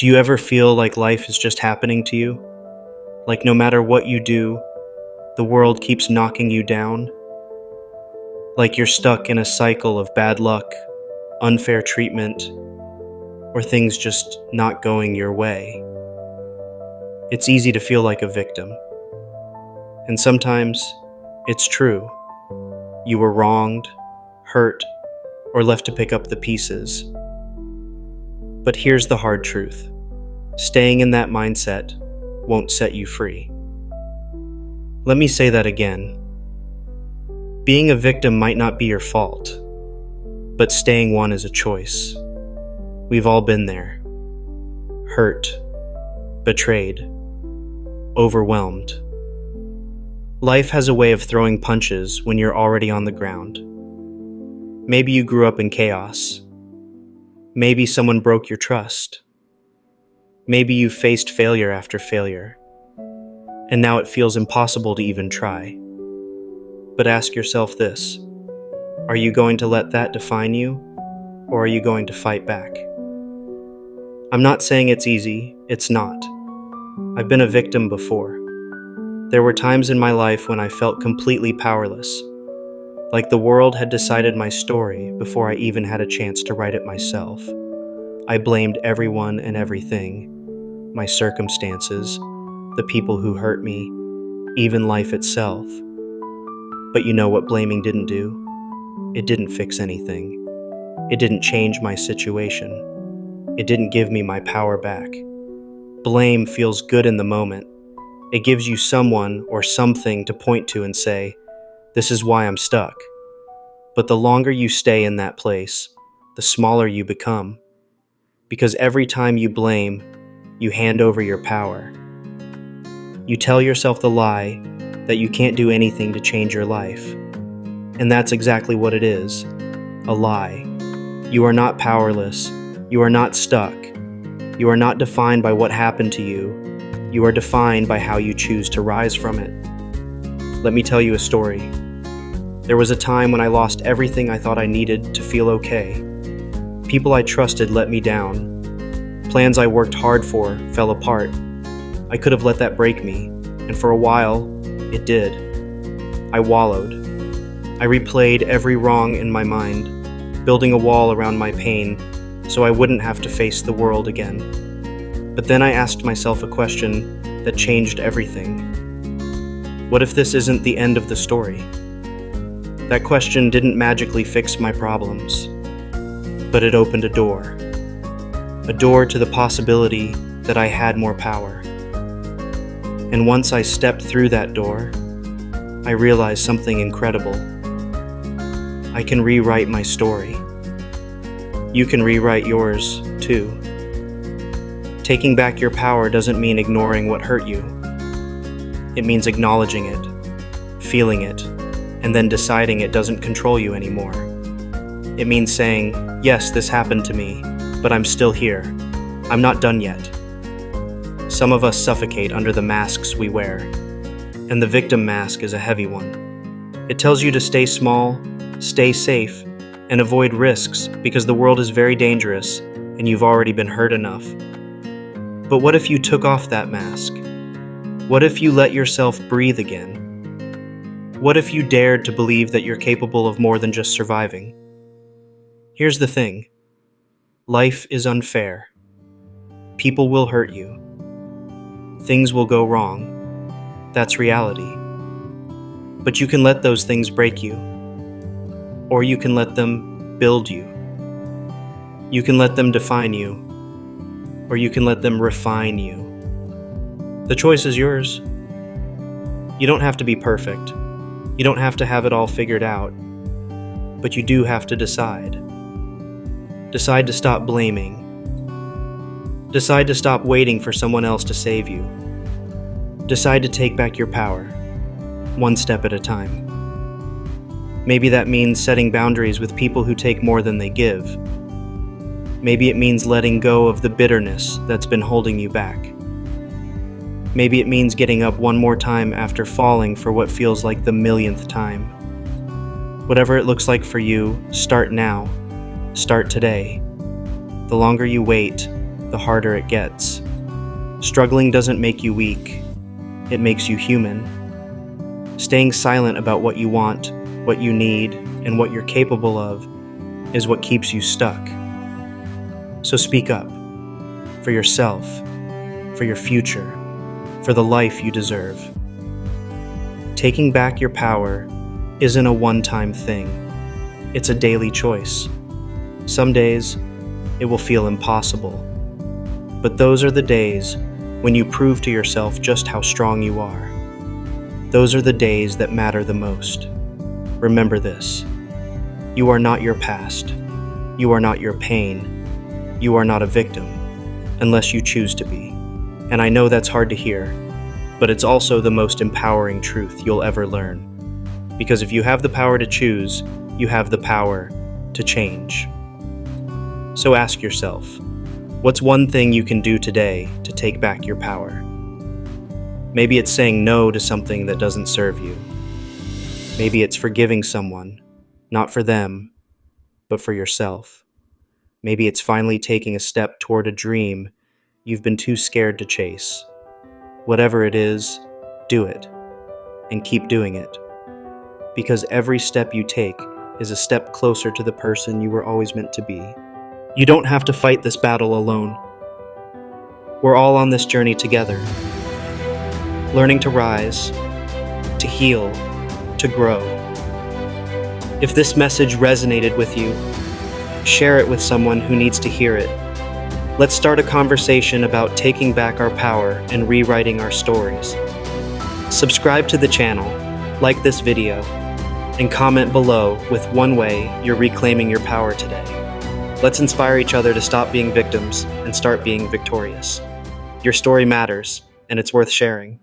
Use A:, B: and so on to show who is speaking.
A: Do you ever feel like life is just happening to you? Like no matter what you do, the world keeps knocking you down? Like you're stuck in a cycle of bad luck, unfair treatment, or things just not going your way? It's easy to feel like a victim. And sometimes, it's true. You were wronged, hurt, or left to pick up the pieces. But here's the hard truth. Staying in that mindset won't set you free. Let me say that again. Being a victim might not be your fault, but staying one is a choice. We've all been there. Hurt, betrayed, overwhelmed. Life has a way of throwing punches when you're already on the ground. Maybe you grew up in chaos. Maybe someone broke your trust. Maybe you faced failure after failure, and now it feels impossible to even try. But ask yourself this: are you going to let that define you, or are you going to fight back? I'm not saying it's easy, it's not. I've been a victim before. There were times in my life when I felt completely powerless, like the world had decided my story before I even had a chance to write it myself. I blamed everyone and everything, my circumstances, the people who hurt me, even life itself. But you know what blaming didn't do? It didn't fix anything. It didn't change my situation. It didn't give me my power back. Blame feels good in the moment. It gives you someone or something to point to and say, "This is why I'm stuck." But the longer you stay in that place, the smaller you become. Because every time you blame, you hand over your power. You tell yourself the lie that you can't do anything to change your life. And that's exactly what it is, a lie. You are not powerless. You are not stuck. You are not defined by what happened to you. You are defined by how you choose to rise from it. Let me tell you a story. There was a time when I lost everything I thought I needed to feel okay. People I trusted let me down. Plans I worked hard for fell apart. I could have let that break me, and for a while, it did. I wallowed. I replayed every wrong in my mind, building a wall around my pain so I wouldn't have to face the world again. But then I asked myself a question that changed everything. What if this isn't the end of the story? That question didn't magically fix my problems, but it opened a door to the possibility that I had more power. And once I stepped through that door, I realized something incredible. I can rewrite my story. You can rewrite yours, too. Taking back your power doesn't mean ignoring what hurt you. It means acknowledging it, feeling it, and then deciding it doesn't control you anymore. It means saying, "Yes, this happened to me, but I'm still here. I'm not done yet." Some of us suffocate under the masks we wear, and the victim mask is a heavy one. It tells you to stay small, stay safe, and avoid risks because the world is very dangerous and you've already been hurt enough. But what if you took off that mask? What if you let yourself breathe again? What if you dared to believe that you're capable of more than just surviving? Here's the thing. Life is unfair. People will hurt you. Things will go wrong. That's reality. But you can let those things break you. Or you can let them build you. You can let them define you. Or you can let them refine you. The choice is yours. You don't have to be perfect. You don't have to have it all figured out. But you do have to decide. Decide to stop blaming. Decide to stop waiting for someone else to save you. Decide to take back your power, one step at a time. Maybe that means setting boundaries with people who take more than they give. Maybe it means letting go of the bitterness that's been holding you back. Maybe it means getting up one more time after falling for what feels like the millionth time. Whatever it looks like for you, start now. Start today. The longer you wait, the harder it gets. Struggling doesn't make you weak, it makes you human. Staying silent about what you want, what you need, and what you're capable of is what keeps you stuck. So speak up, for yourself, for your future, for the life you deserve. Taking back your power isn't a one-time thing. It's a daily choice. Some days, it will feel impossible. But those are the days when you prove to yourself just how strong you are. Those are the days that matter the most. Remember this. You are not your past. You are not your pain. You are not a victim, unless you choose to be. And I know that's hard to hear, but it's also the most empowering truth you'll ever learn. Because if you have the power to choose, you have the power to change. So ask yourself, what's one thing you can do today to take back your power? Maybe it's saying no to something that doesn't serve you. Maybe it's forgiving someone, not for them, but for yourself. Maybe it's finally taking a step toward a dream you've been too scared to chase. Whatever it is, do it, and keep doing it. Because every step you take is a step closer to the person you were always meant to be. You don't have to fight this battle alone. We're all on this journey together, learning to rise, to heal, to grow. If this message resonated with you, share it with someone who needs to hear it. Let's start a conversation about taking back our power and rewriting our stories. Subscribe to the channel, like this video, and comment below with one way you're reclaiming your power today. Let's inspire each other to stop being victims and start being victorious. Your story matters, and it's worth sharing.